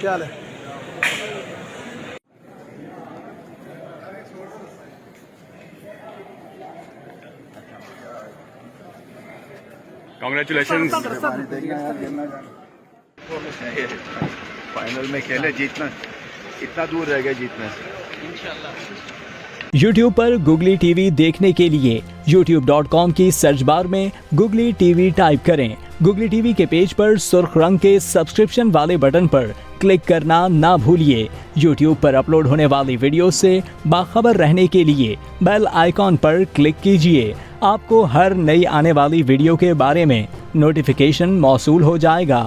क्या हाल है? Congratulation. Final में खेले, जीतना इतना दूर रह गया जीतने से। YouTube पर Googly TV देखने के लिए youtube.com की सर्च बार में Googly TV टाइप करें। Googly TV के पेज पर सुर्ख रंग के सब्सक्रिप्शन वाले बटन पर क्लिक करना ना भूलिए। YouTube पर अपलोड होने वाली वीडियो से बाखबर रहने के लिए बेल आइकॉन पर क्लिक कीजिए। आपको हर नई आने वाली वीडियो के बारे में नोटिफिकेशन मौसूल हो जाएगा।